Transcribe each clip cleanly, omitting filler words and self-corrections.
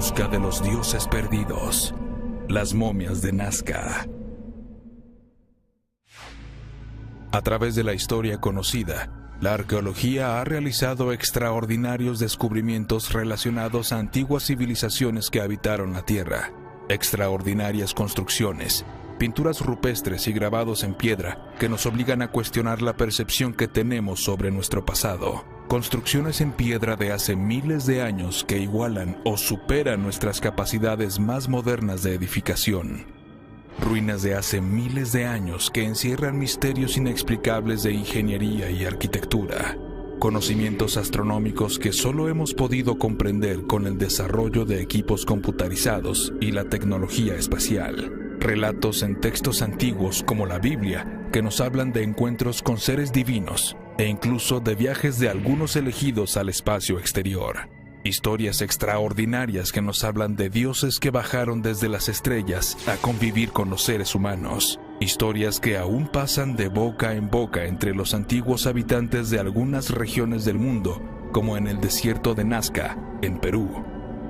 busca de los dioses perdidos, las momias de Nazca. A través de la historia conocida, la arqueología ha realizado extraordinarios descubrimientos relacionados a antiguas civilizaciones que habitaron la Tierra. Extraordinarias construcciones, pinturas rupestres y grabados en piedra que nos obligan a cuestionar la percepción que tenemos sobre nuestro pasado. Construcciones en piedra de hace miles de años que igualan o superan nuestras capacidades más modernas de edificación. Ruinas de hace miles de años que encierran misterios inexplicables de ingeniería y arquitectura. Conocimientos astronómicos que solo hemos podido comprender con el desarrollo de equipos computarizados y la tecnología espacial. Relatos en textos antiguos como la Biblia que nos hablan de encuentros con seres divinos e incluso de viajes de algunos elegidos al espacio exterior. Historias extraordinarias que nos hablan de dioses que bajaron desde las estrellas a convivir con los seres humanos. Historias que aún pasan de boca en boca entre los antiguos habitantes de algunas regiones del mundo, como en el desierto de Nazca, en Perú.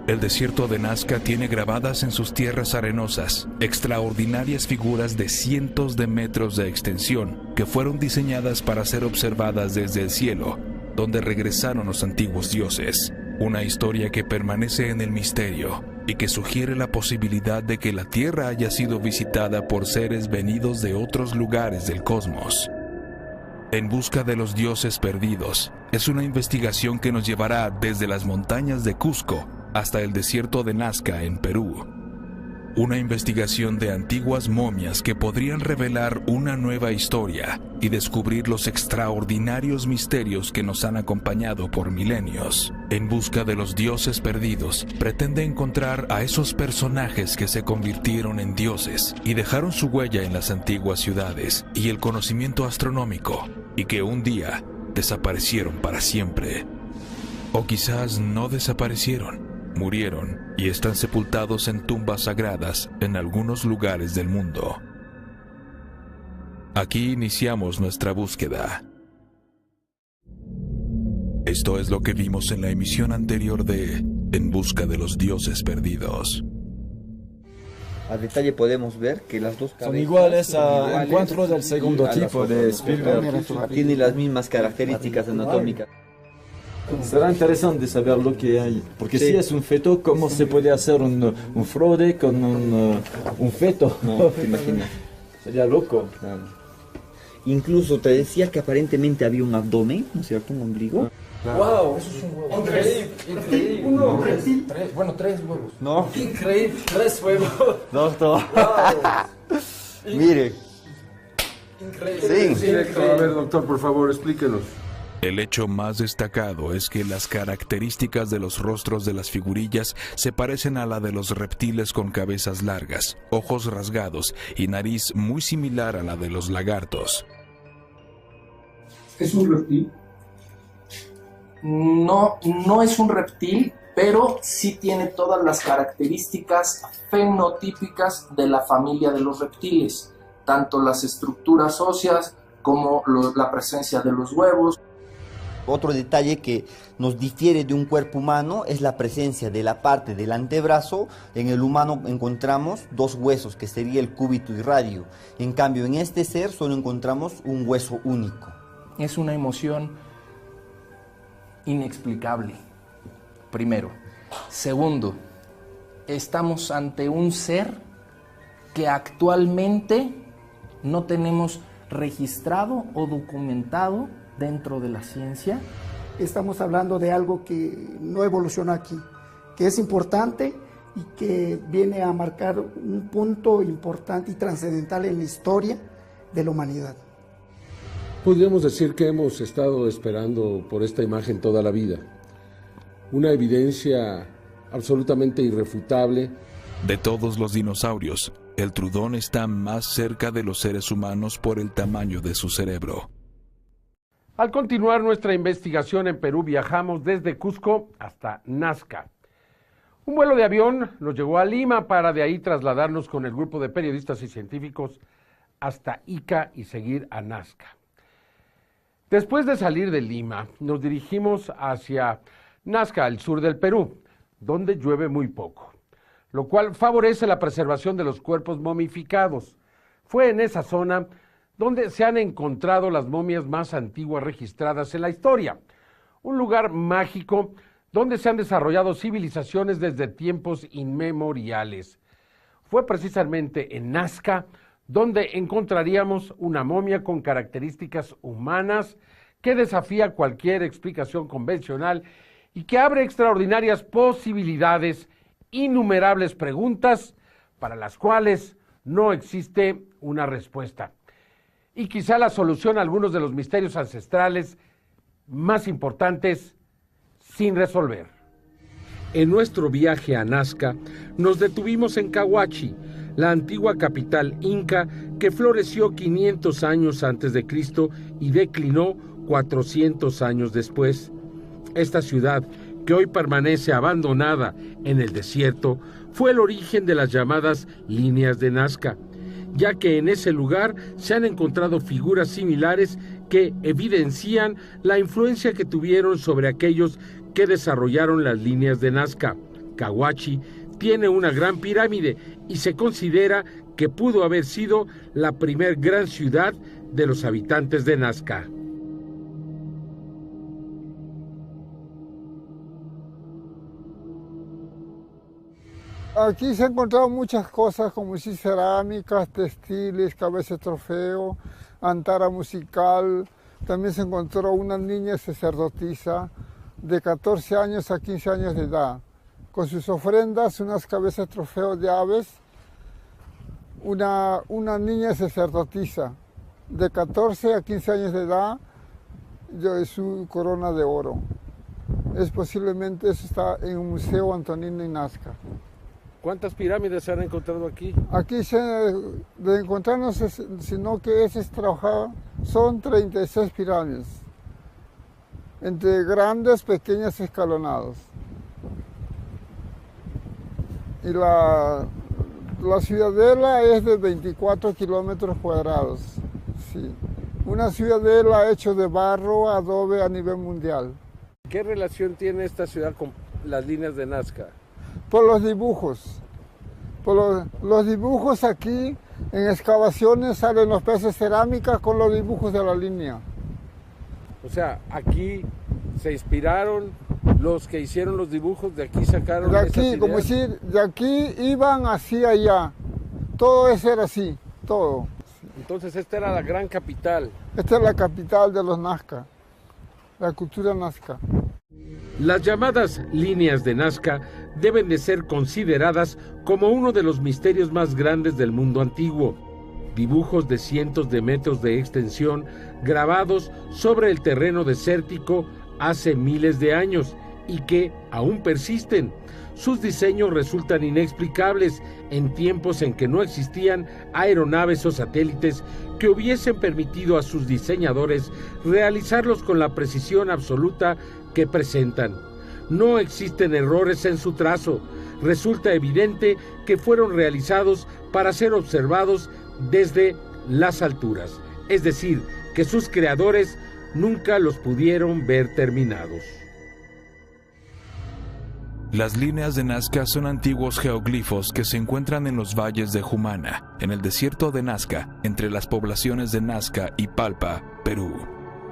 El desierto de Nazca tiene grabadas en sus tierras arenosas extraordinarias figuras de cientos de metros de extensión que fueron diseñadas para ser observadas desde el cielo, donde regresaron los antiguos dioses. Una historia que permanece en el misterio y que sugiere la posibilidad de que la Tierra haya sido visitada por seres venidos de otros lugares del cosmos. En busca de los dioses perdidos es una investigación que nos llevará desde las montañas de Cusco hasta el desierto de Nazca en Perú. Una investigación de antiguas momias que podrían revelar una nueva historia y descubrir los extraordinarios misterios que nos han acompañado por milenios. En busca de los dioses perdidos, pretende encontrar a esos personajes que se convirtieron en dioses y dejaron su huella en las antiguas ciudades y el conocimiento astronómico, y que un día desaparecieron para siempre. O quizás no desaparecieron. Murieron y están sepultados en tumbas sagradas en algunos lugares del mundo. Aquí iniciamos nuestra búsqueda. Esto es lo que vimos en la emisión anterior de En busca de los dioses perdidos. A detalle podemos ver que las dos cabezas son iguales a encuentro del segundo tipo de Spielberg. Tienen las mismas características anatómicas. Será interesante saber lo que hay, porque sí. Si es un feto, ¿cómo se puede hacer un fraude con un feto? No, te imaginas. Sería loco. Claro. Incluso te decía que aparentemente había un abdomen, ¿no es cierto? Un ombligo. Claro. ¡Wow! Eso es un huevo. Increíble. Uno, Tres huevos. No. Increíble. 3 huevos. Doctor. Wow. Mire. Increíble. Sí. Directo, a ver, doctor, por favor, explíquenos. El hecho más destacado es que las características de los rostros de las figurillas se parecen a la de los reptiles con cabezas largas, ojos rasgados y nariz muy similar a la de los lagartos. ¿Es un reptil? No, no es un reptil, pero sí tiene todas las características fenotípicas de la familia de los reptiles, tanto las estructuras óseas como la presencia de los huevos. Otro detalle que nos difiere de un cuerpo humano es la presencia de la parte del antebrazo. En el humano encontramos 2 huesos, que sería el cúbito y radio. En cambio, en este ser solo encontramos un hueso único. Es una emoción inexplicable, primero. Segundo, estamos ante un ser que actualmente no tenemos registrado o documentado dentro de la ciencia. Estamos hablando de algo que no evolucionó aquí, que es importante y que viene a marcar un punto importante y trascendental en la historia de la humanidad. Podríamos decir que hemos estado esperando por esta imagen toda la vida. Una evidencia absolutamente irrefutable. De todos los dinosaurios, el trudón está más cerca de los seres humanos por el tamaño de su cerebro. Al continuar nuestra investigación en Perú, viajamos desde Cusco hasta Nazca. Un vuelo de avión nos llevó a Lima para de ahí trasladarnos con el grupo de periodistas y científicos hasta Ica y seguir a Nazca. Después de salir de Lima, nos dirigimos hacia Nazca, al sur del Perú, donde llueve muy poco, lo cual favorece la preservación de los cuerpos momificados. Fue en esa zona donde se han encontrado las momias más antiguas registradas en la historia, un lugar mágico donde se han desarrollado civilizaciones desde tiempos inmemoriales. Fue precisamente en Nazca donde encontraríamos una momia con características humanas que desafía cualquier explicación convencional y que abre extraordinarias posibilidades, innumerables preguntas para las cuales no existe una respuesta. Y quizá la solución a algunos de los misterios ancestrales más importantes sin resolver. En nuestro viaje a Nazca nos detuvimos en Cahuachi, la antigua capital inca que floreció 500 años antes de Cristo y declinó 400 años después. Esta ciudad, que hoy permanece abandonada en el desierto, fue el origen de las llamadas líneas de Nazca, ya que en ese lugar se han encontrado figuras similares que evidencian la influencia que tuvieron sobre aquellos que desarrollaron las líneas de Nazca. Cahuachi tiene una gran pirámide y se considera que pudo haber sido la primer gran ciudad de los habitantes de Nazca. Aquí se han encontrado muchas cosas como cerámicas, textiles, cabezas de trofeo, antara musical. También se encontró una niña sacerdotisa de 14 años a 15 años de edad, con sus ofrendas, unas cabezas de trofeo de aves. Una niña sacerdotisa de 14 a 15 años de edad, su corona de oro. Posiblemente eso está en un museo Antonino en Nazca. ¿Cuántas pirámides se han encontrado aquí? Aquí de encontrarnos, sino que es trabajado, son 36 pirámides, entre grandes, pequeñas, escalonados. Y la ciudadela es de 24 kilómetros cuadrados. Sí. Una ciudadela hecha de barro, adobe a nivel mundial. ¿Qué relación tiene esta ciudad con las líneas de Nazca? Por los dibujos. Por los dibujos aquí, en excavaciones salen los peces cerámicas con los dibujos de la línea. O sea, aquí se inspiraron los que hicieron los dibujos, de aquí sacaron de aquí, esas ideas. como decir, de aquí iban hacia allá. Todo eso era así, todo. Entonces esta era la gran capital. Esta es la capital de los Nazca, la cultura Nazca. Las llamadas líneas de Nazca deben de ser consideradas como uno de los misterios más grandes del mundo antiguo. Dibujos de cientos de metros de extensión grabados sobre el terreno desértico hace miles de años y que aún persisten. Sus diseños resultan inexplicables en tiempos en que no existían aeronaves o satélites que hubiesen permitido a sus diseñadores realizarlos con la precisión absoluta que presentan. No existen errores en su trazo. Resulta evidente que fueron realizados para ser observados desde las alturas, es decir, que sus creadores nunca los pudieron ver terminados. Las líneas de Nazca son antiguos geoglifos que se encuentran en los valles de Jumana, en el desierto de Nazca, entre las poblaciones de Nazca y Palpa, Perú.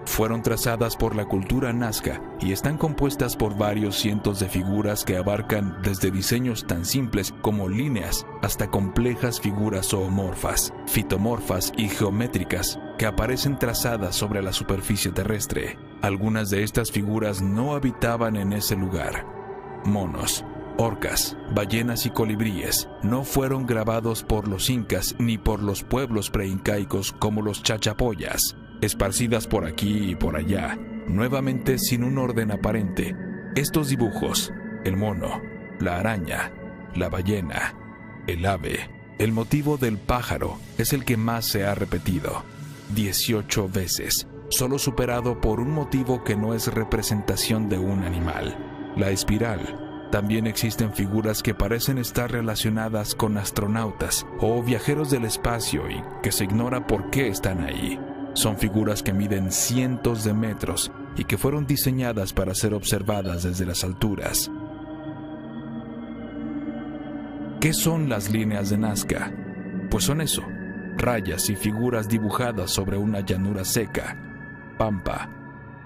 Fueron trazadas por la cultura Nazca y están compuestas por varios cientos de figuras que abarcan desde diseños tan simples como líneas hasta complejas figuras zoomorfas, fitomorfas y geométricas que aparecen trazadas sobre la superficie terrestre. Algunas de estas figuras no habitaban en ese lugar. Monos, orcas, ballenas y colibríes no fueron grabados por los incas ni por los pueblos preincaicos como los chachapoyas, esparcidas por aquí y por allá, nuevamente sin un orden aparente. Estos dibujos, el mono, la araña, la ballena, el ave, el motivo del pájaro es el que más se ha repetido, 18 veces, solo superado por un motivo que no es representación de un animal. La espiral. También existen figuras que parecen estar relacionadas con astronautas o viajeros del espacio y que se ignora por qué están ahí. Son figuras que miden cientos de metros y que fueron diseñadas para ser observadas desde las alturas. ¿Qué son las líneas de Nazca? Pues son eso, rayas y figuras dibujadas sobre una llanura seca, pampa.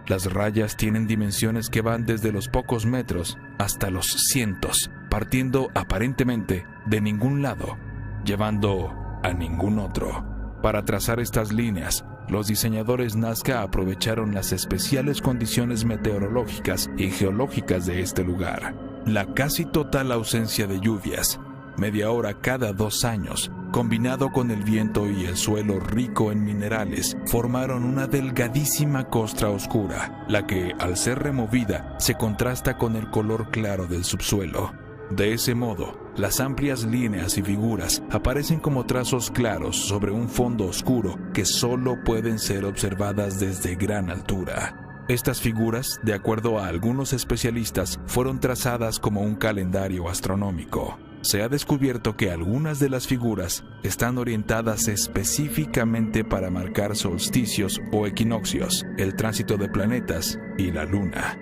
Las rayas tienen dimensiones que van desde los pocos metros hasta los cientos, partiendo aparentemente de ningún lado, llevando a ningún otro. Para trazar estas líneas, los diseñadores Nazca aprovecharon las especiales condiciones meteorológicas y geológicas de este lugar. La casi total ausencia de lluvias, media hora cada 2 años, combinado con el viento y el suelo rico en minerales, formaron una delgadísima costra oscura, la que, al ser removida, se contrasta con el color claro del subsuelo. De ese modo, las amplias líneas y figuras aparecen como trazos claros sobre un fondo oscuro que solo pueden ser observadas desde gran altura. Estas figuras, de acuerdo a algunos especialistas, fueron trazadas como un calendario astronómico. Se ha descubierto que algunas de las figuras están orientadas específicamente para marcar solsticios o equinoccios, el tránsito de planetas y la luna.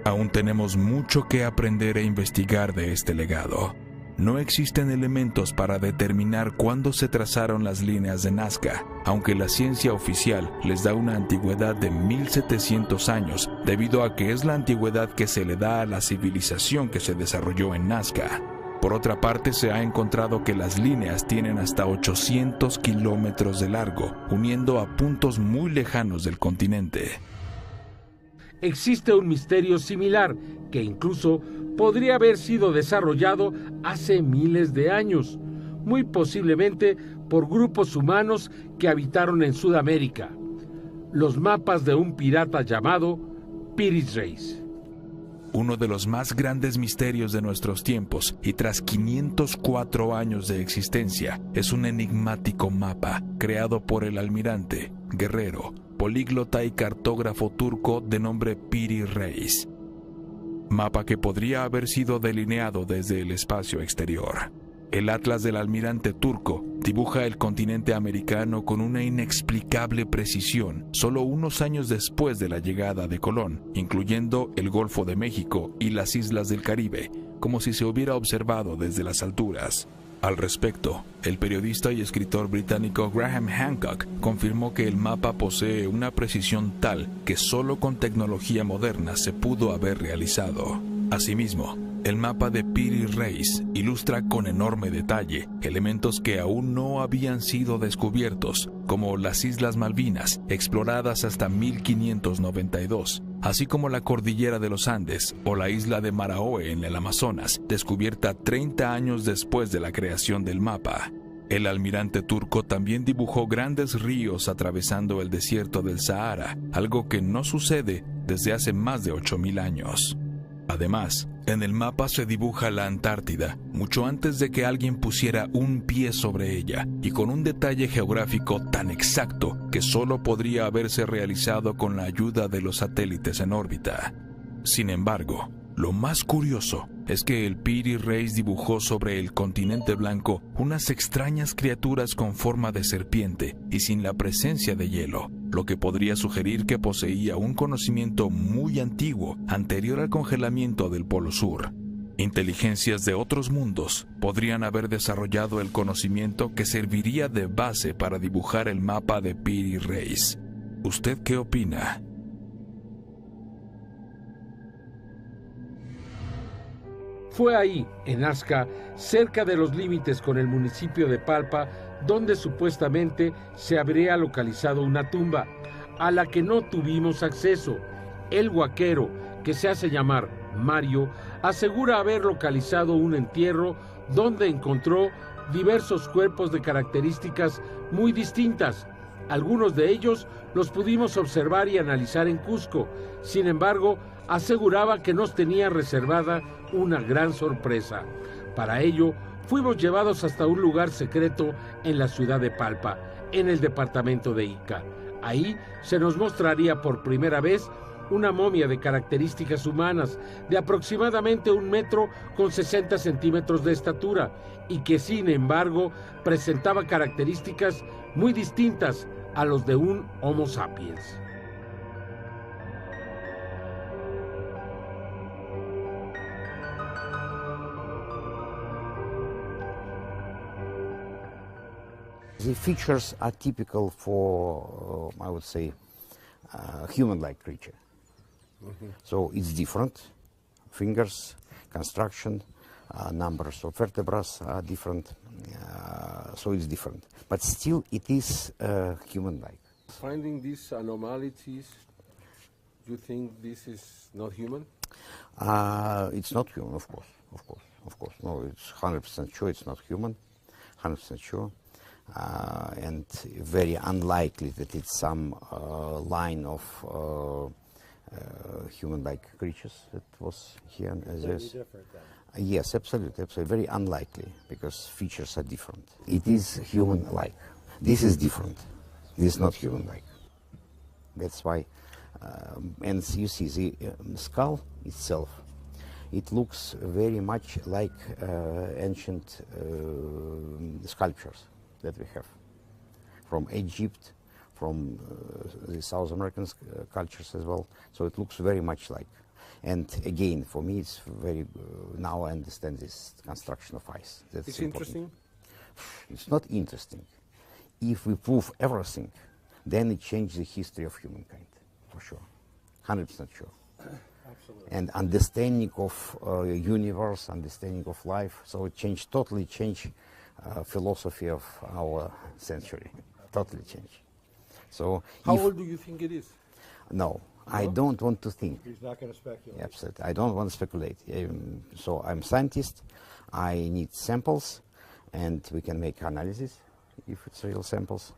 Aún tenemos mucho que aprender e investigar de este legado. No existen elementos para determinar cuándo se trazaron las líneas de Nazca, aunque la ciencia oficial les da una antigüedad de 1700 años, debido a que es la antigüedad que se le da a la civilización que se desarrolló en Nazca. Por otra parte, se ha encontrado que las líneas tienen hasta 800 kilómetros de largo, uniendo a puntos muy lejanos del continente. Existe un misterio similar que incluso podría haber sido desarrollado hace miles de años, muy posiblemente por grupos humanos que habitaron en Sudamérica. Los mapas de un pirata llamado Piri Reis. Uno de los más grandes misterios de nuestros tiempos, y tras 504 años de existencia, es un enigmático mapa creado por el almirante, guerrero, políglota y cartógrafo turco de nombre Piri Reis. Mapa que podría haber sido delineado desde el espacio exterior. El atlas del almirante turco dibuja el continente americano con una inexplicable precisión, solo unos años después de la llegada de Colón, incluyendo el Golfo de México y las islas del Caribe, como si se hubiera observado desde las alturas. Al respecto, el periodista y escritor británico Graham Hancock confirmó que el mapa posee una precisión tal que solo con tecnología moderna se pudo haber realizado. Asimismo, el mapa de Piri Reis ilustra con enorme detalle elementos que aún no habían sido descubiertos, como las Islas Malvinas, exploradas hasta 1592, así como la cordillera de los Andes o la isla de Maraoe en el Amazonas, descubierta 30 años después de la creación del mapa. El almirante turco también dibujó grandes ríos atravesando el desierto del Sahara, algo que no sucede desde hace más de 8000 años. Además, en el mapa se dibuja la Antártida, mucho antes de que alguien pusiera un pie sobre ella, y con un detalle geográfico tan exacto que solo podría haberse realizado con la ayuda de los satélites en órbita. Sin embargo, lo más curioso es que el Piri Reis dibujó sobre el continente blanco unas extrañas criaturas con forma de serpiente y sin la presencia de hielo, lo que podría sugerir que poseía un conocimiento muy antiguo, anterior al congelamiento del Polo Sur. Inteligencias de otros mundos podrían haber desarrollado el conocimiento que serviría de base para dibujar el mapa de Piri Reis. ¿Usted qué opina? Fue ahí, en Nazca, cerca de los límites con el municipio de Palpa, donde supuestamente se habría localizado una tumba, a la que no tuvimos acceso. El huaquero, que se hace llamar Mario, asegura haber localizado un entierro donde encontró diversos cuerpos de características muy distintas. Algunos de ellos los pudimos observar y analizar en Cusco. Sin embargo, aseguraba que nos tenía reservada una gran sorpresa. Para ello, fuimos llevados hasta un lugar secreto en la ciudad de Palpa, en el departamento de Ica. Ahí se nos mostraría por primera vez una momia de características humanas, de aproximadamente 1 metro con 60 centímetros de estatura, y que sin embargo presentaba características muy distintas a los de un Homo sapiens. The features are typical for, I would say, human-like creature. So it's different. Fingers, construction, numbers of vertebrae are different. So it's different. But still, it is human-like. Finding these anomalies, you think this is not human? It's not human, of course. No, it's 100% sure it's not human, 100% sure. And very unlikely that it's some line of human-like creatures that was here. Different then. Yes, absolutely. Very unlikely, because features are different. It is human-like. This is different. This is not human-like. That's why, and you see the skull itself, it looks very much like ancient sculptures that we have from Egypt, from the South American cultures as well. So it looks very much like. And again, for me, it's very, now I understand this construction of ice. That's it's important. Interesting? It's not interesting. If we prove everything, then it changes the history of humankind, for sure, 100% sure. Absolutely. And understanding of universe, understanding of life, so it totally changed philosophy of our century, totally changed. So how old do you think it is? No, I don't want to think. He's not going to speculate. Absolutely, I don't want to speculate. So I'm a scientist, I need samples, and we can make analysis if it's real samples,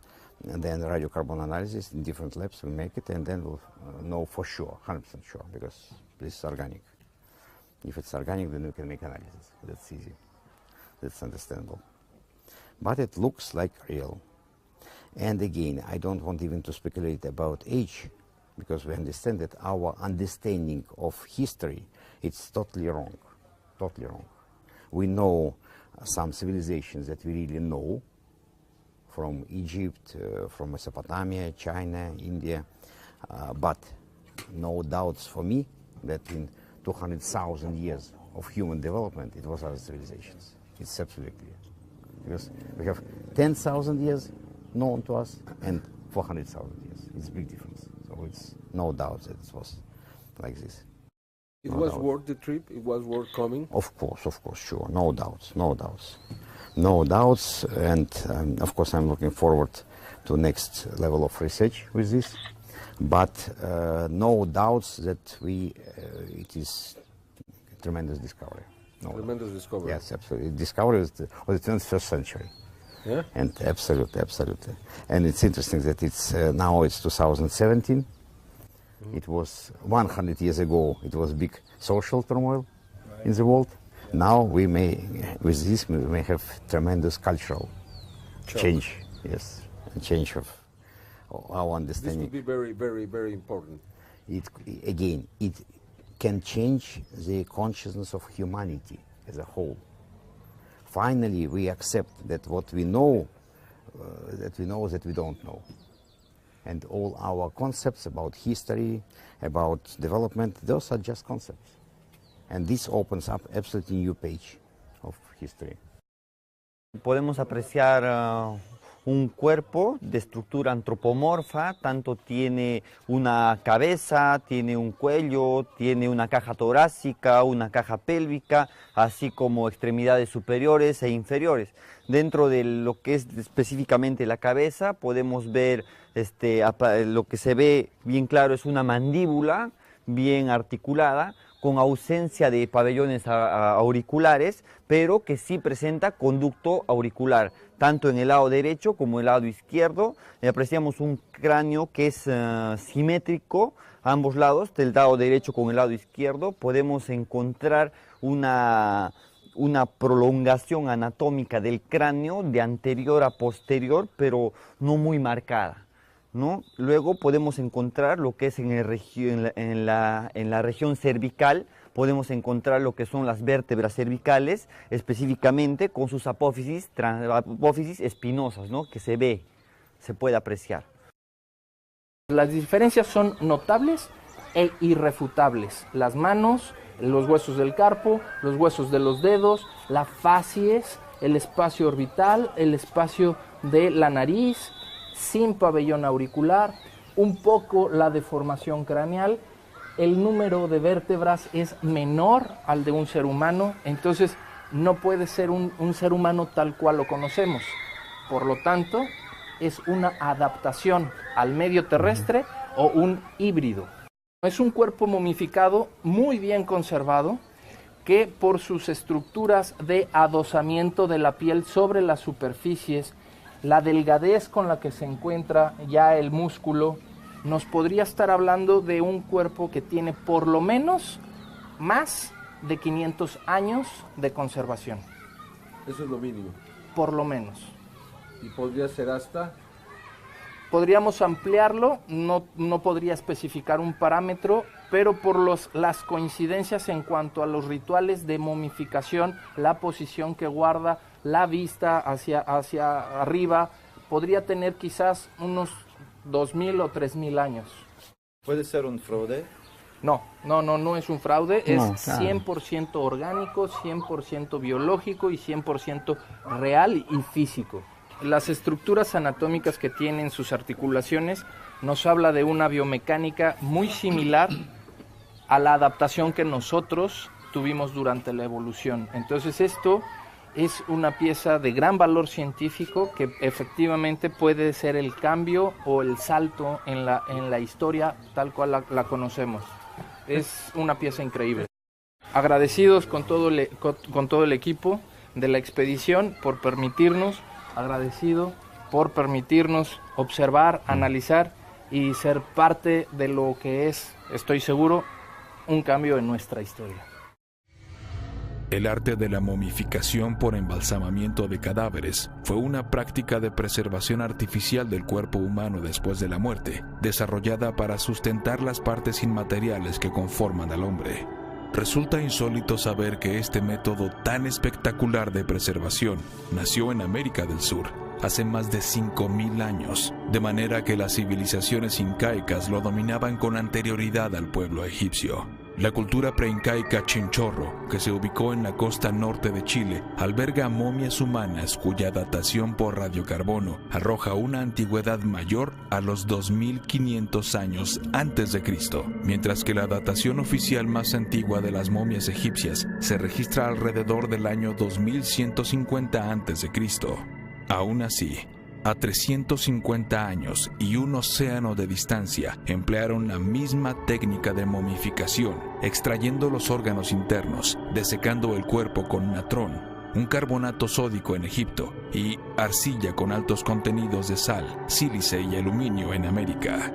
and then radiocarbon analysis in different labs, we make it, and then we'll know for sure, 100% sure, because this is organic. If it's organic, then we can make analysis. That's easy, that's understandable. But it looks like real. And again, I don't want even to speculate about age, because we understand that our understanding of history, it's totally wrong, totally wrong. We know some civilizations that we really know, from Egypt, from Mesopotamia, China, India, but no doubts for me that in 200,000 years of human development, it was other civilizations. It's absolutely clear. Because we have 10,000 years known to us and 400,000 years. It's a big difference. So it's no doubt that it was like this. It was worth the trip? It was worth coming? Of course, sure. No doubts. No doubts, and of course I'm looking forward to next level of research with this. But no doubts that it is a tremendous discovery. No tremendous doubt. Discovery. Yes, absolutely. Discovery of the 21st century. Yeah? And absolutely. And it's interesting that it's now it's 2017. It was 100 years ago, it was big social turmoil in the world. Now we may, with this, we may have tremendous cultural change. Yes, a change of our understanding. This would be very, very, very important. It can change the consciousness of humanity as a whole. Finally, we accept that what we know, that we don't know. And all our concepts about history, about development, those are just concepts. And this opens up absolutely new page of history. Podemos apreciar un cuerpo de estructura antropomorfa, tanto tiene una cabeza, tiene un cuello, tiene una caja torácica, una caja pélvica, así como extremidades superiores e inferiores. Dentro de lo que es específicamente la cabeza, podemos ver lo que se ve bien claro es una mandíbula bien articulada, con ausencia de pabellones auriculares, pero que sí presenta conducto auricular, tanto en el lado derecho como en el lado izquierdo. Apreciamos un cráneo que es simétrico a ambos lados, del lado derecho con el lado izquierdo. Podemos encontrar una prolongación anatómica del cráneo de anterior a posterior, pero no muy marcada, ¿no? Luego podemos encontrar lo que es en la región cervical, podemos encontrar lo que son las vértebras cervicales, específicamente con sus apófisis espinosas, ¿no? Que se puede apreciar. Las diferencias son notables e irrefutables. Las manos, los huesos del carpo, los huesos de los dedos, la facies, el espacio orbital, el espacio de la nariz, sin pabellón auricular, un poco la deformación craneal. El número de vértebras es menor al de un ser humano, entonces no puede ser un ser humano tal cual lo conocemos. Por lo tanto, es una adaptación al medio terrestre o un híbrido. Es un cuerpo momificado muy bien conservado, que por sus estructuras de adosamiento de la piel sobre las superficies, la delgadez con la que se encuentra ya el músculo, nos podría estar hablando de un cuerpo que tiene por lo menos más de 500 años de conservación. Eso es lo mínimo. Por lo menos. ¿Y podría ser hasta? Podríamos ampliarlo, no podría especificar un parámetro, pero por las coincidencias en cuanto a los rituales de momificación, la posición que guarda, la vista hacia arriba, podría tener quizás unos 2.000 o 3.000 años. ¿Puede ser un fraude? No es un fraude, No, es claro. 100% orgánico, 100% biológico y 100% real y físico. Las estructuras anatómicas que tienen sus articulaciones nos habla de una biomecánica muy similar a la adaptación que nosotros tuvimos durante la evolución. Entonces esto es una pieza de gran valor científico que efectivamente puede ser el cambio o el salto en la historia tal cual la conocemos. Es una pieza increíble. Agradecidos con todo el equipo de la expedición por permitirnos, agradecido por permitirnos observar, analizar y ser parte de lo que es, estoy seguro, un cambio en nuestra historia. El arte de la momificación por embalsamamiento de cadáveres fue una práctica de preservación artificial del cuerpo humano después de la muerte, desarrollada para sustentar las partes inmateriales que conforman al hombre. Resulta insólito saber que este método tan espectacular de preservación nació en América del Sur hace más de 5.000 años, de manera que las civilizaciones incaicas lo dominaban con anterioridad al pueblo egipcio. La cultura preincaica Chinchorro, que se ubicó en la costa norte de Chile, alberga momias humanas cuya datación por radiocarbono arroja una antigüedad mayor a los 2.500 años antes de Cristo, mientras que la datación oficial más antigua de las momias egipcias se registra alrededor del año 2150 antes de Cristo. Aún así, a 350 años y un océano de distancia, emplearon la misma técnica de momificación, extrayendo los órganos internos, desecando el cuerpo con natrón, un carbonato sódico en Egipto y arcilla con altos contenidos de sal, sílice y aluminio en América.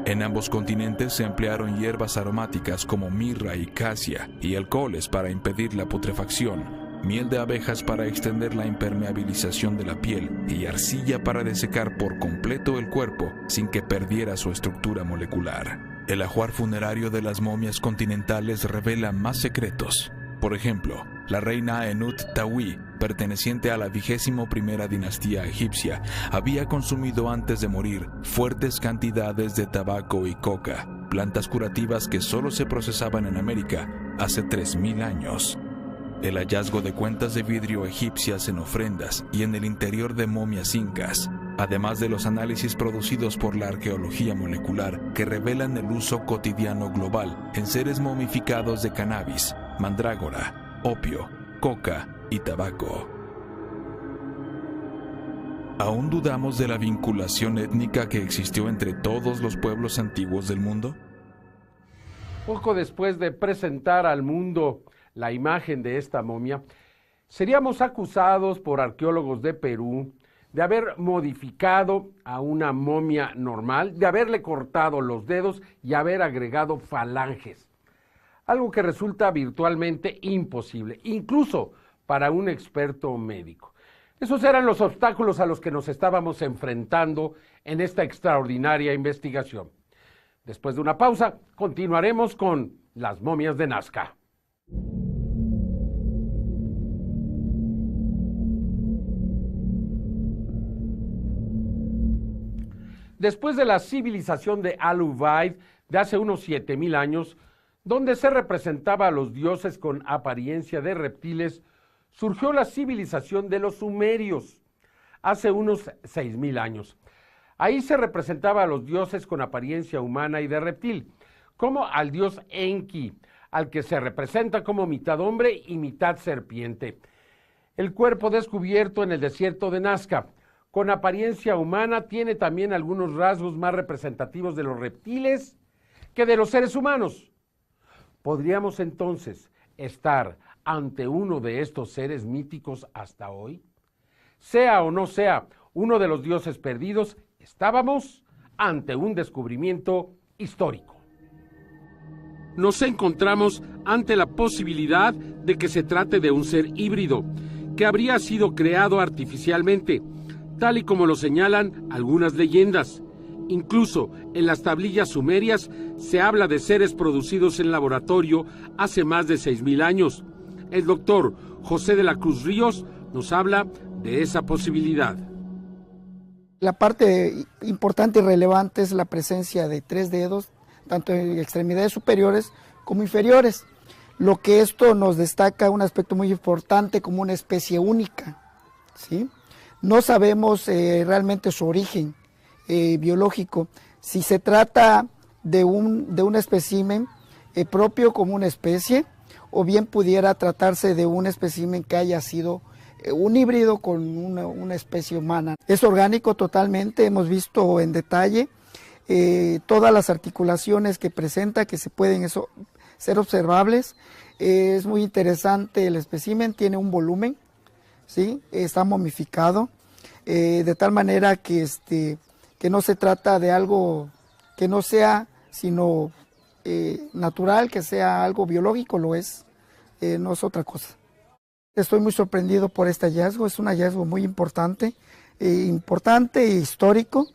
En ambos continentes se emplearon hierbas aromáticas como mirra y casia y alcoholes para impedir la putrefacción, miel de abejas para extender la impermeabilización de la piel y arcilla para desecar por completo el cuerpo sin que perdiera su estructura molecular. El ajuar funerario de las momias continentales revela más secretos. Por ejemplo, la reina Enut Tawi, perteneciente a la 21ª dinastía egipcia, había consumido antes de morir fuertes cantidades de tabaco y coca, plantas curativas que solo se procesaban en América hace 3.000 años. El hallazgo de cuentas de vidrio egipcias en ofrendas y en el interior de momias incas, además de los análisis producidos por la arqueología molecular que revelan el uso cotidiano global en seres momificados de cannabis, mandrágora, opio, coca y tabaco. ¿Aún dudamos de la vinculación étnica que existió entre todos los pueblos antiguos del mundo? Poco después de presentar al mundo la imagen de esta momia, seríamos acusados por arqueólogos de Perú de haber modificado a una momia normal, de haberle cortado los dedos y haber agregado falanges. Algo que resulta virtualmente imposible, incluso para un experto médico. Esos eran los obstáculos a los que nos estábamos enfrentando en esta extraordinaria investigación. Después de una pausa, continuaremos con las momias de Nazca. Después de la civilización de Al-Ubaid de hace unos 7.000 años, donde se representaba a los dioses con apariencia de reptiles, surgió la civilización de los sumerios. hace unos 6.000 años. Ahí se representaba a los dioses con apariencia humana y de reptil, como al dios Enki, al que se representa como mitad hombre y mitad serpiente. El cuerpo descubierto en el desierto de Nazca, con apariencia humana, tiene también algunos rasgos más representativos de los reptiles que de los seres humanos. ¿Podríamos entonces estar ante uno de estos seres míticos hasta hoy? Sea o no sea uno de los dioses perdidos, estábamos ante un descubrimiento histórico. Nos encontramos ante la posibilidad de que se trate de un ser híbrido, que habría sido creado artificialmente, tal y como lo señalan algunas leyendas. Incluso en las tablillas sumerias se habla de seres producidos en laboratorio hace más de 6.000 años. El doctor José de la Cruz Ríos nos habla de esa posibilidad. La parte importante y relevante es la presencia de 3 dedos, tanto en extremidades superiores como inferiores, lo que esto nos destaca un aspecto muy importante como una especie única, ¿sí? No sabemos realmente su origen biológico, si se trata de un espécimen propio como una especie, o bien pudiera tratarse de un espécimen que haya sido un híbrido con una especie humana. Es orgánico totalmente, hemos visto en detalle todas las articulaciones que presenta, que se pueden ser observables. Es muy interesante el espécimen, tiene un volumen, ¿sí? Está momificado, de tal manera que no se trata de algo que no sea sino natural, que sea algo biológico, lo es, no es otra cosa. Estoy muy sorprendido por este hallazgo, es un hallazgo muy importante e histórico.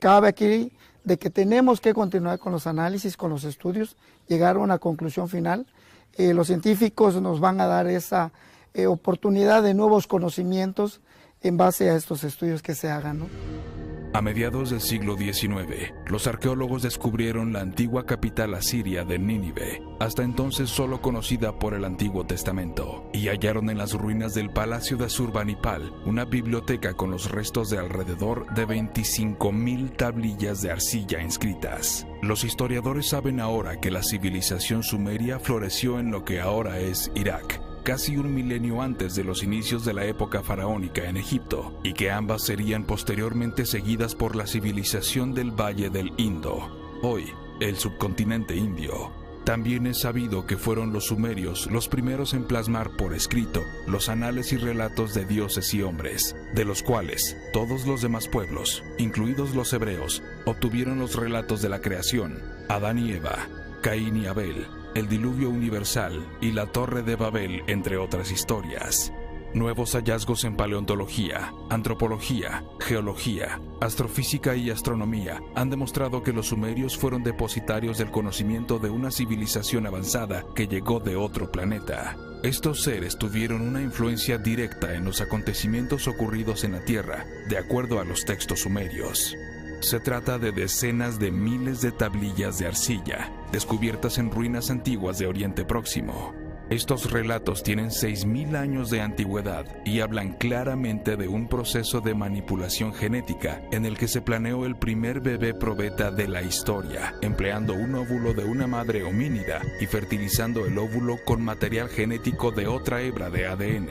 Cabe aquí de que tenemos que continuar con los análisis, con los estudios, llegar a una conclusión final. Los científicos nos van a dar esa oportunidad de nuevos conocimientos en base a estos estudios que se hagan, ¿no? A mediados del siglo XIX, los arqueólogos descubrieron la antigua capital asiria de Nínive, hasta entonces solo conocida por el Antiguo Testamento, y hallaron en las ruinas del Palacio de Asurbanipal una biblioteca con los restos de alrededor de 25.000 tablillas de arcilla inscritas. Los historiadores saben ahora que la civilización sumeria floreció en lo que ahora es Irak, casi un milenio antes de los inicios de la época faraónica en Egipto, y que ambas serían posteriormente seguidas por la civilización del Valle del Indo, hoy el subcontinente indio. También es sabido que fueron los sumerios los primeros en plasmar por escrito los anales y relatos de dioses y hombres, de los cuales todos los demás pueblos, incluidos los hebreos, obtuvieron los relatos de la creación, Adán y Eva, Caín y Abel, el diluvio universal y la Torre de Babel, entre otras historias. Nuevos hallazgos en paleontología, antropología, geología, astrofísica y astronomía han demostrado que los sumerios fueron depositarios del conocimiento de una civilización avanzada que llegó de otro planeta. Estos seres tuvieron una influencia directa en los acontecimientos ocurridos en la Tierra, de acuerdo a los textos sumerios. Se trata de decenas de miles de tablillas de arcilla, descubiertas en ruinas antiguas de Oriente Próximo. Estos relatos tienen 6.000 años de antigüedad y hablan claramente de un proceso de manipulación genética en el que se planeó el primer bebé probeta de la historia, empleando un óvulo de una madre homínida y fertilizando el óvulo con material genético de otra hebra de ADN.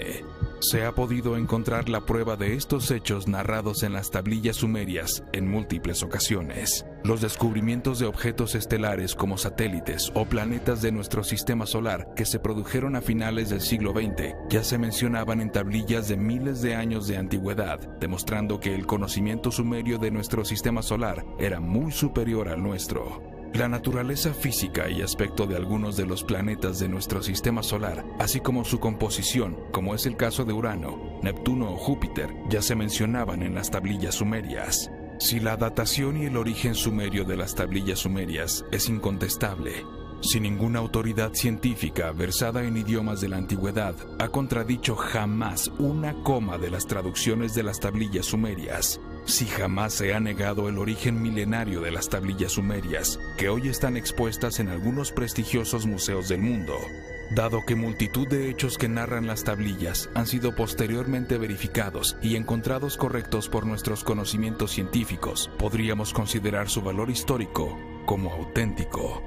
Se ha podido encontrar la prueba de estos hechos narrados en las tablillas sumerias en múltiples ocasiones. Los descubrimientos de objetos estelares como satélites o planetas de nuestro sistema solar que se produjeron a finales del siglo XX ya se mencionaban en tablillas de miles de años de antigüedad, demostrando que el conocimiento sumerio de nuestro sistema solar era muy superior al nuestro. La naturaleza física y aspecto de algunos de los planetas de nuestro sistema solar, así como su composición, como es el caso de Urano, Neptuno o Júpiter, ya se mencionaban en las tablillas sumerias. Si la datación y el origen sumerio de las tablillas sumerias es incontestable, si ninguna autoridad científica versada en idiomas de la antigüedad ha contradicho jamás una coma de las traducciones de las tablillas sumerias, si jamás se ha negado el origen milenario de las tablillas sumerias, que hoy están expuestas en algunos prestigiosos museos del mundo, Dado que multitud de hechos que narran las tablillas han sido posteriormente verificados y encontrados correctos por nuestros conocimientos científicos, podríamos considerar su valor histórico como auténtico.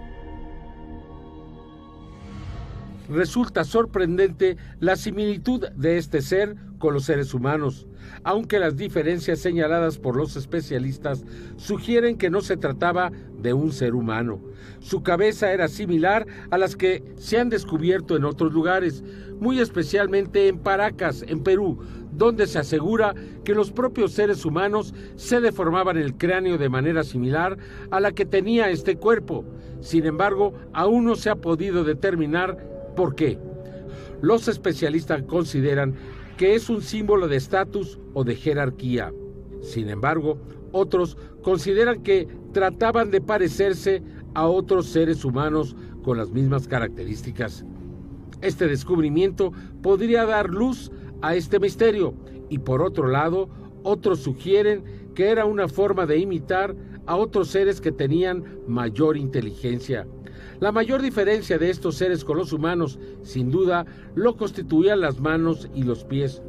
Resulta sorprendente la similitud de este ser con los seres humanos, aunque las diferencias señaladas por los especialistas sugieren que no se trataba de un ser humano. Su cabeza era similar a las que se han descubierto en otros lugares, muy especialmente en Paracas, en Perú, donde se asegura que los propios seres humanos se deformaban el cráneo de manera similar a la que tenía este cuerpo. Sin embargo, aún no se ha podido determinar ¿por qué? Los especialistas consideran que es un símbolo de estatus o de jerarquía. Sin embargo, otros consideran que trataban de parecerse a otros seres humanos con las mismas características. Este descubrimiento podría dar luz a este misterio y, por otro lado, otros sugieren que era una forma de imitar a otros seres que tenían mayor inteligencia. La mayor diferencia de estos seres con los humanos, sin duda, lo constituían las manos y los pies.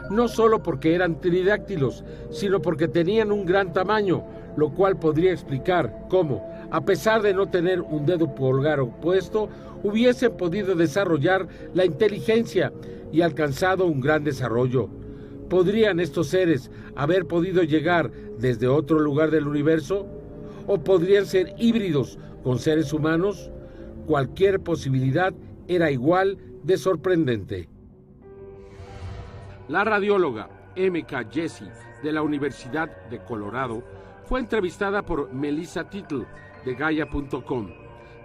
No solo porque eran tridáctilos, sino porque tenían un gran tamaño, lo cual podría explicar cómo, a pesar de no tener un dedo pulgar opuesto, hubiesen podido desarrollar la inteligencia y alcanzado un gran desarrollo. ¿Podrían estos seres haber podido llegar desde otro lugar del universo? ¿O podrían ser híbridos con seres humanos? Cualquier posibilidad era igual de sorprendente. La radióloga M.K. Jesse de la Universidad de Colorado fue entrevistada por Melissa Tittle de Gaia.com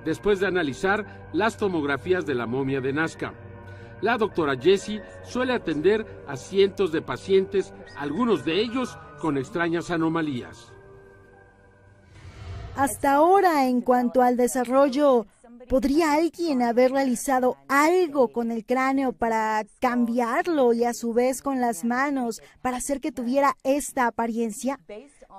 después de analizar las tomografías de la momia de Nazca. La doctora Jesse suele atender a cientos de pacientes, algunos de ellos con extrañas anomalías. Hasta ahora, en cuanto al desarrollo, ¿podría alguien haber realizado algo con el cráneo para cambiarlo y a su vez con las manos para hacer que tuviera esta apariencia?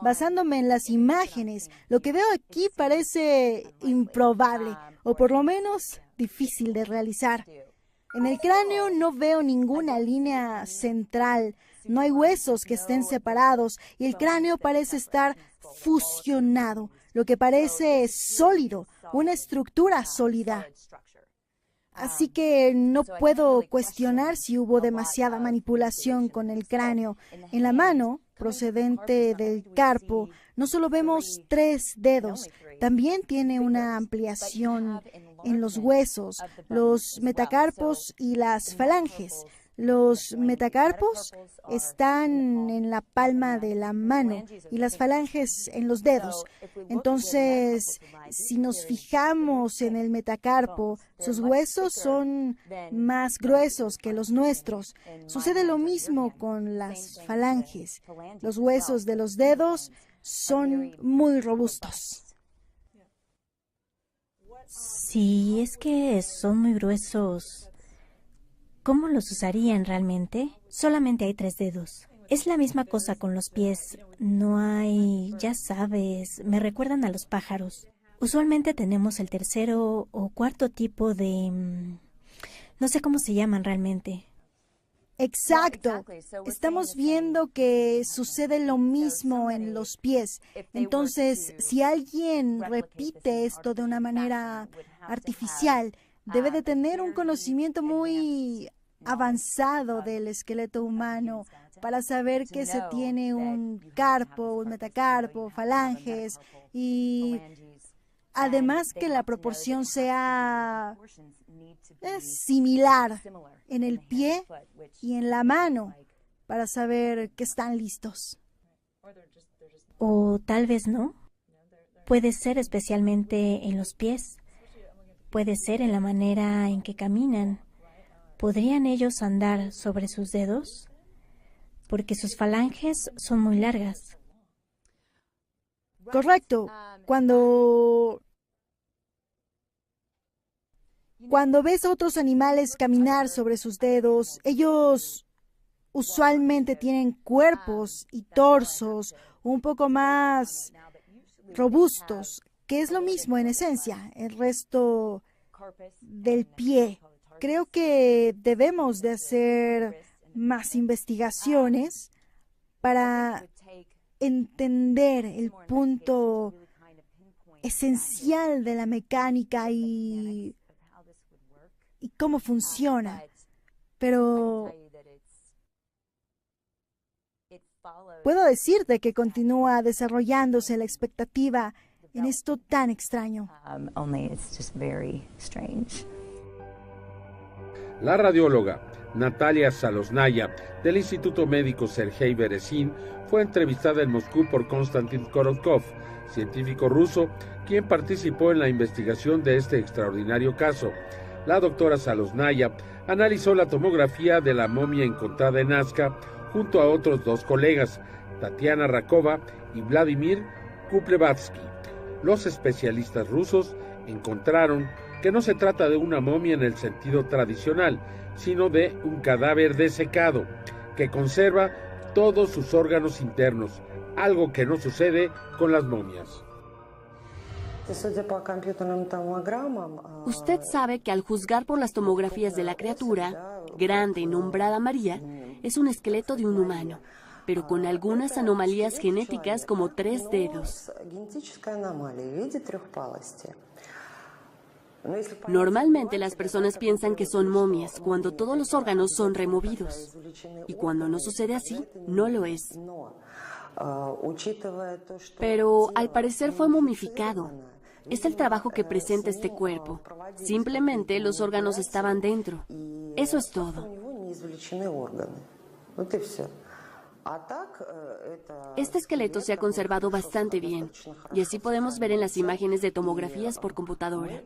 Basándome en las imágenes, lo que veo aquí parece improbable, o por lo menos difícil de realizar. En el cráneo no veo ninguna línea central, no hay huesos que estén separados y el cráneo parece estar fusionado, lo que parece sólido, una estructura sólida. Así que no puedo cuestionar si hubo demasiada manipulación con el cráneo. En la mano, procedente del carpo, no solo vemos 3 dedos, también tiene una ampliación en los huesos, los metacarpos y las falanges. Los metacarpos están en la palma de la mano y las falanges en los dedos. Entonces, si nos fijamos en el metacarpo, sus huesos son más gruesos que los nuestros. Sucede lo mismo con las falanges. Los huesos de los dedos son muy robustos. Si es que son muy gruesos, ¿cómo los usarían realmente? Solamente hay 3 dedos. Es la misma cosa con los pies. No hay, ya sabes, me recuerdan a los pájaros. Usualmente tenemos el tercero o cuarto tipo de... no sé cómo se llaman realmente. Exacto. Estamos viendo que sucede lo mismo en los pies. Entonces, si alguien repite esto de una manera artificial, debe de tener un conocimiento muy avanzado del esqueleto humano para saber que se tiene un carpo, un metacarpo, falanges y además que la proporción sea similar en el pie y en la mano para saber que están listos. O tal vez no. Puede ser especialmente en los pies. Puede ser en la manera en que caminan. ¿Podrían ellos andar sobre sus dedos? Porque sus falanges son muy largas. Correcto. Cuando ves a otros animales caminar sobre sus dedos, ellos usualmente tienen cuerpos y torsos un poco más robustos, que es lo mismo en esencia. El resto del pie creo que debemos de hacer más investigaciones para entender el punto esencial de la mecánica y cómo funciona. Pero puedo decirte que continúa desarrollándose la expectativa en esto tan extraño. La radióloga Natalia Salosnaya, del Instituto Médico Sergei Beresin, fue entrevistada en Moscú por Konstantin Korotkov, científico ruso, quien participó en la investigación de este extraordinario caso. La doctora Salosnaya analizó la tomografía de la momia encontrada en Nazca junto a otros dos colegas, Tatiana Rakova y Vladimir Kuplevatsky. Los especialistas rusos encontraron que no se trata de una momia en el sentido tradicional, sino de un cadáver desecado, que conserva todos sus órganos internos, algo que no sucede con las momias. Usted sabe que al juzgar por las tomografías de la criatura, grande nombrada María, es un esqueleto de un humano, pero con algunas anomalías genéticas como 3 dedos. Normalmente las personas piensan que son momias cuando todos los órganos son removidos, y cuando no sucede así, no lo es. Pero al parecer fue momificado. Es el trabajo que presenta este cuerpo. Simplemente los órganos estaban dentro. Eso es todo. Este esqueleto se ha conservado bastante bien, y así podemos ver en las imágenes de tomografías por computadora.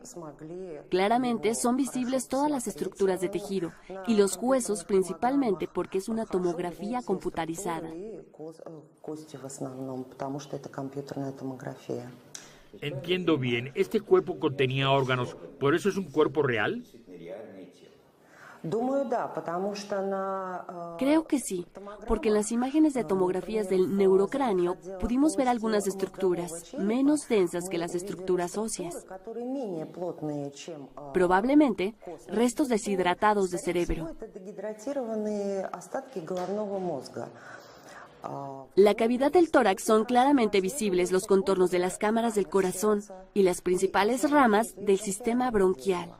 Claramente son visibles todas las estructuras de tejido, y los huesos principalmente porque es una tomografía computarizada. Entiendo bien, este cuerpo contenía órganos, ¿por eso es un cuerpo real? Creo que sí, porque en las imágenes de tomografías del neurocráneo pudimos ver algunas estructuras menos densas que las estructuras óseas. Probablemente restos deshidratados de cerebro. La cavidad del tórax son claramente visibles los contornos de las cámaras del corazón y las principales ramas del sistema bronquial.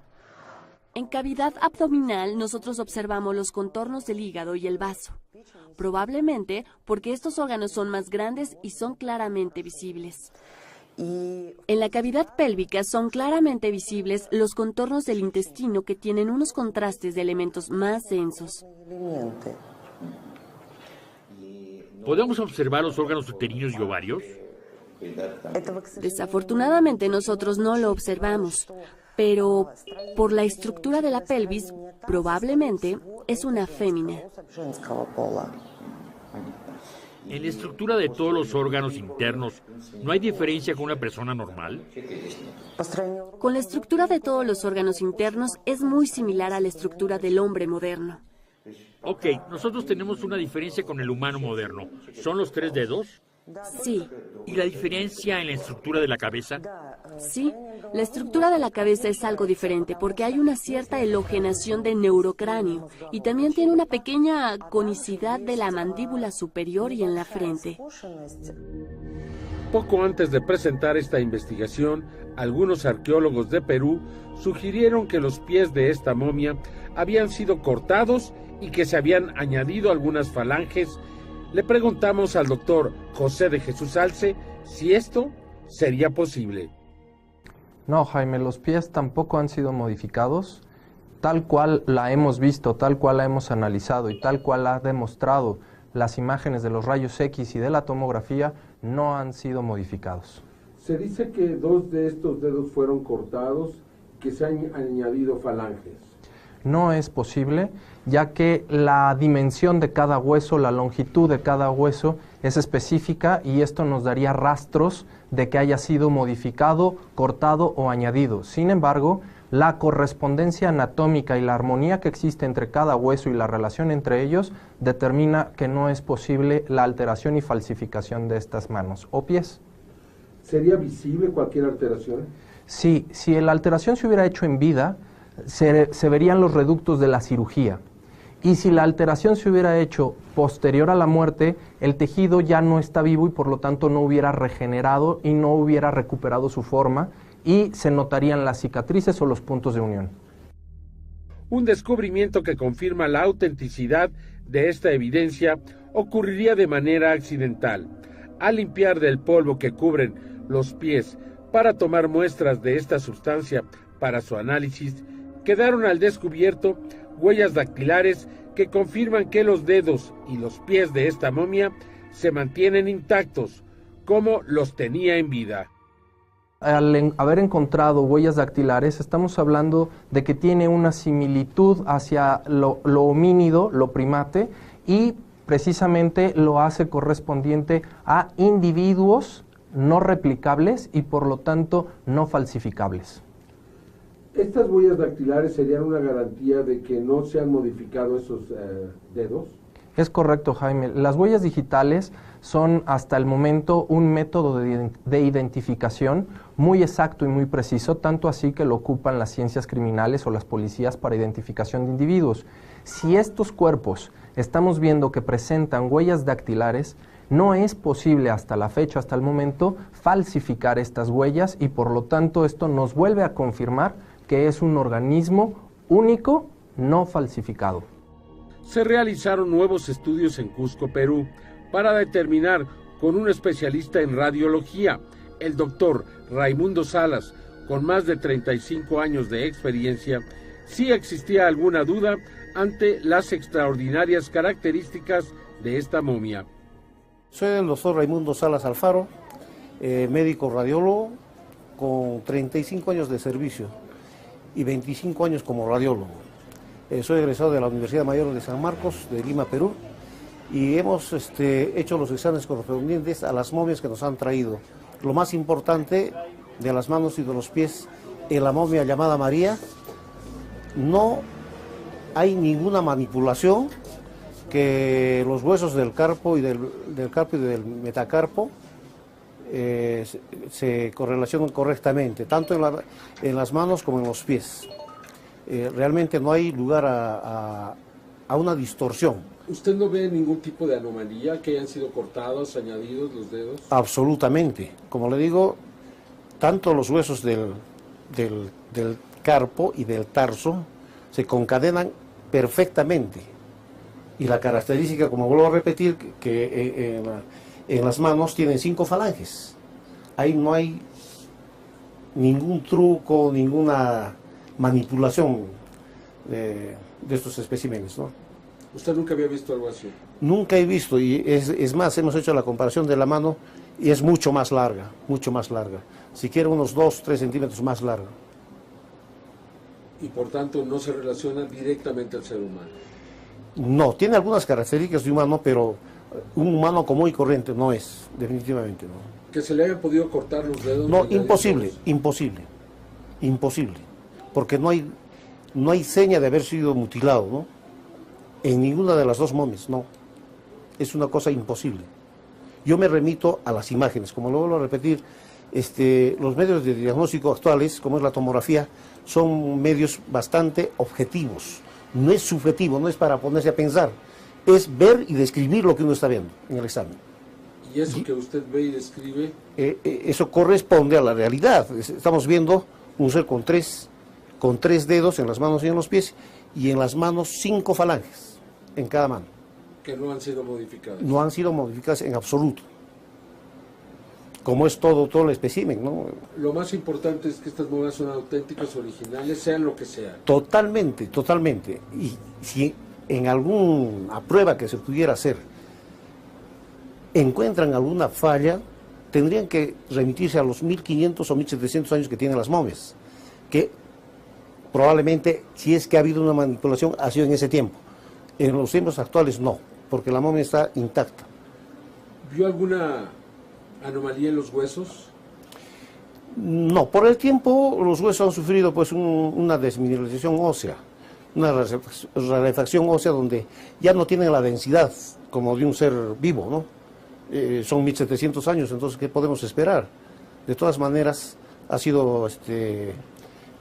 En cavidad abdominal nosotros observamos los contornos del hígado y el vaso, probablemente porque estos órganos son más grandes y son claramente visibles. En la cavidad pélvica son claramente visibles los contornos del intestino que tienen unos contrastes de elementos más densos. ¿Podemos observar los órganos uterinos y ovarios? Desafortunadamente nosotros no lo observamos, pero por la estructura de la pelvis, probablemente es una fémina. En la estructura de todos los órganos internos, ¿no hay diferencia con una persona normal? Con la estructura de todos los órganos internos es muy similar a la estructura del hombre moderno. Ok, nosotros tenemos una diferencia con el humano moderno. ¿Son los 3 dedos? Sí. ¿Y la diferencia en la estructura de la cabeza? Sí, la estructura de la cabeza es algo diferente porque hay una cierta elogenación de neurocráneo y también tiene una pequeña conicidad de la mandíbula superior y en la frente. Poco antes de presentar esta investigación, algunos arqueólogos de Perú sugirieron que los pies de esta momia habían sido cortados y que se habían añadido algunas falanges. Le preguntamos al doctor José de Jesús Alce si esto sería posible. No, Jaime, los pies tampoco han sido modificados. Tal cual la hemos visto, tal cual la hemos analizado y tal cual ha demostrado las imágenes de los rayos X y de la tomografía, no han sido modificados. Se dice que 2 de estos dedos fueron cortados, que se han añadido falanges. No es posible, ya que la dimensión de cada hueso, la longitud de cada hueso es específica y esto nos daría rastros de que haya sido modificado, cortado o añadido. Sin embargo, la correspondencia anatómica y la armonía que existe entre cada hueso y la relación entre ellos determina que no es posible la alteración y falsificación de estas manos o pies. ¿Sería visible cualquier alteración? Sí, si la alteración se hubiera hecho en vida, se verían los reductos de la cirugía. Y si la alteración se hubiera hecho posterior a la muerte, el tejido ya no está vivo y por lo tanto no hubiera regenerado y no hubiera recuperado su forma y se notarían las cicatrices o los puntos de unión. Un descubrimiento que confirma la autenticidad de esta evidencia ocurriría de manera accidental. Al limpiar del polvo que cubren los pies para tomar muestras de esta sustancia para su análisis, quedaron al descubierto huellas dactilares que confirman que los dedos y los pies de esta momia se mantienen intactos, como los tenía en vida. Al haber encontrado huellas dactilares, estamos hablando de que tiene una similitud hacia lo homínido, lo primate, y precisamente lo hace correspondiente a individuos no replicables y por lo tanto no falsificables. ¿Estas huellas dactilares serían una garantía de que no se han modificado esos dedos? Es correcto, Jaime. Las huellas digitales son hasta el momento un método de identificación muy exacto y muy preciso, tanto así que lo ocupan las ciencias criminales o las policías para identificación de individuos. Si estos cuerpos estamos viendo que presentan huellas dactilares, no es posible hasta la fecha, hasta el momento, falsificar estas huellas y por lo tanto esto nos vuelve a confirmar que es un organismo único, no falsificado. Se realizaron nuevos estudios en Cusco, Perú, para determinar con un especialista en radiología, el doctor Raimundo Salas, con más de 35 años de experiencia, si existía alguna duda ante las extraordinarias características de esta momia. Soy el doctor Raimundo Salas Alfaro, médico radiólogo con 35 años de servicio y 25 años como radiólogo. Soy egresado de la Universidad Mayor de San Marcos, de Lima, Perú, y hemos hecho los exámenes correspondientes a las momias que nos han traído. Lo más importante de las manos y de los pies, en la momia llamada María, no hay ninguna manipulación, que los huesos del carpo y del metacarpo se correlacionan correctamente, tanto en las manos como en los pies. Realmente no hay lugar a una distorsión. ¿Usted no ve ningún tipo de anomalía, que hayan sido cortados, añadidos los dedos? Absolutamente. Como le digo, tanto los huesos del carpo y del tarso se concadenan perfectamente. Y la característica, como vuelvo a repetir, que en las manos tienen 5 falanges. Ahí no hay ningún truco, ninguna manipulación de estos especímenes, ¿no? ¿Usted nunca había visto algo así? Nunca he visto, y es más, hemos hecho la comparación de la mano y es mucho más larga, siquiera unos 2-3 centímetros más larga. Y por tanto no se relaciona directamente al ser humano. No, tiene algunas características de humano, pero un humano común y corriente no es, definitivamente no. ¿Que se le hayan podido cortar los dedos? No, imposible, porque no hay seña de haber sido mutilado, ¿no? En ninguna de las dos momias, no. Es una cosa imposible. Yo me remito a las imágenes, como lo vuelvo a repetir, los medios de diagnóstico actuales, como es la tomografía, son medios bastante objetivos. No es subjetivo, no es para ponerse a pensar, es ver y describir lo que uno está viendo en el examen. ¿Y eso que usted ve y describe? Eso corresponde a la realidad. Estamos viendo un ser con tres dedos en las manos y en los pies, y en las manos 5 falanges en cada mano. Que no han sido modificadas. No han sido modificadas en absoluto. Como es todo el espécimen, ¿no? Lo más importante es que estas momias son auténticas, originales, sean lo que sea. Totalmente. Y si en alguna prueba que se pudiera hacer encuentran alguna falla, tendrían que remitirse a los 1500 o 1700 años que tienen las momias, que probablemente, si es que ha habido una manipulación, ha sido en ese tiempo. En los tiempos actuales no, porque la momia está intacta. ¿Vio alguna anomalía en los huesos? No, por el tiempo los huesos han sufrido pues una desmineralización ósea, una rarefacción ósea donde ya no tienen la densidad como de un ser vivo, ¿no? Son 1700 años, entonces ¿qué podemos esperar? De todas maneras ha sido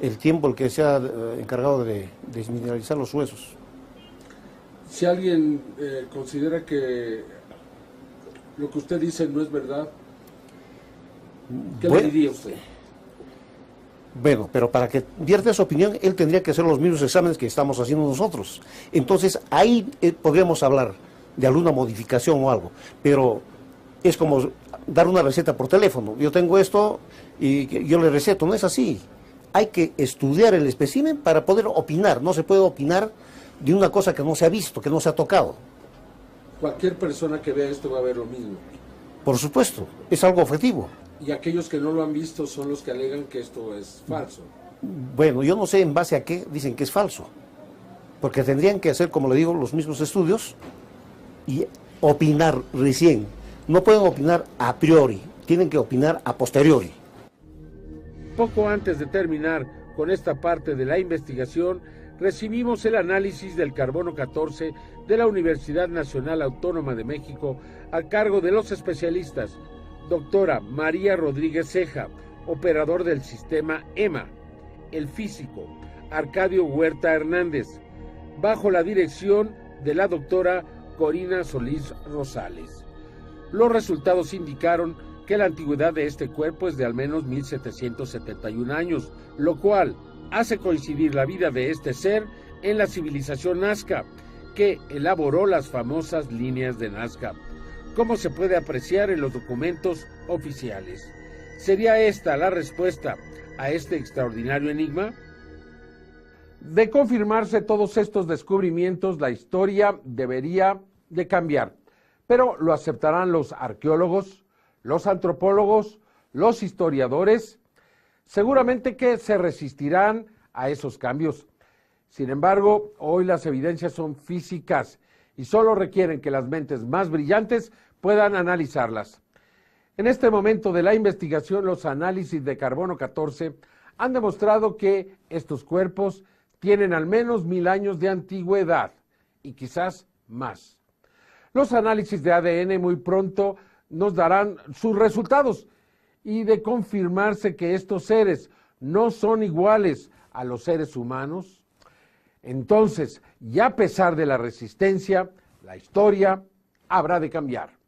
el tiempo el que se ha encargado de desmineralizar los huesos. Si alguien considera que lo que usted dice no es verdad, ¿qué le diría usted? Bueno, pero para que vierta esa opinión, él tendría que hacer los mismos exámenes que estamos haciendo nosotros. Entonces, ahí podríamos hablar de alguna modificación o algo, pero es como dar una receta por teléfono. Yo tengo esto y yo le receto, no es así. Hay que estudiar el espécimen para poder opinar. No se puede opinar de una cosa que no se ha visto, que no se ha tocado. Cualquier persona que vea esto va a ver lo mismo. Por supuesto, es algo objetivo. Y aquellos que no lo han visto son los que alegan que esto es falso. Bueno, yo no sé en base a qué dicen que es falso. Porque tendrían que hacer, como le digo, los mismos estudios y opinar recién. No pueden opinar a priori, tienen que opinar a posteriori. Poco antes de terminar con esta parte de la investigación, recibimos el análisis del carbono 14 de la Universidad Nacional Autónoma de México a cargo de los especialistas doctora María Rodríguez Ceja, operador del sistema EMA, el físico Arcadio Huerta Hernández, bajo la dirección de la doctora Corina Solís Rosales. Los resultados indicaron que la antigüedad de este cuerpo es de al menos 1771 años, lo cual hace coincidir la vida de este ser en la civilización Nazca, que elaboró las famosas líneas de Nazca, como se puede apreciar en los documentos oficiales. ¿Sería esta la respuesta a este extraordinario enigma? De confirmarse todos estos descubrimientos, la historia debería de cambiar, pero lo aceptarán los arqueólogos, los antropólogos, los historiadores. Seguramente que se resistirán a esos cambios. Sin embargo, hoy las evidencias son físicas y solo requieren que las mentes más brillantes puedan analizarlas. En este momento de la investigación, los análisis de carbono 14 han demostrado que estos cuerpos tienen al menos 1000 años de antigüedad y quizás más. Los análisis de ADN muy pronto nos darán sus resultados, y de confirmarse que estos seres no son iguales a los seres humanos, entonces, y a pesar de la resistencia, la historia habrá de cambiar.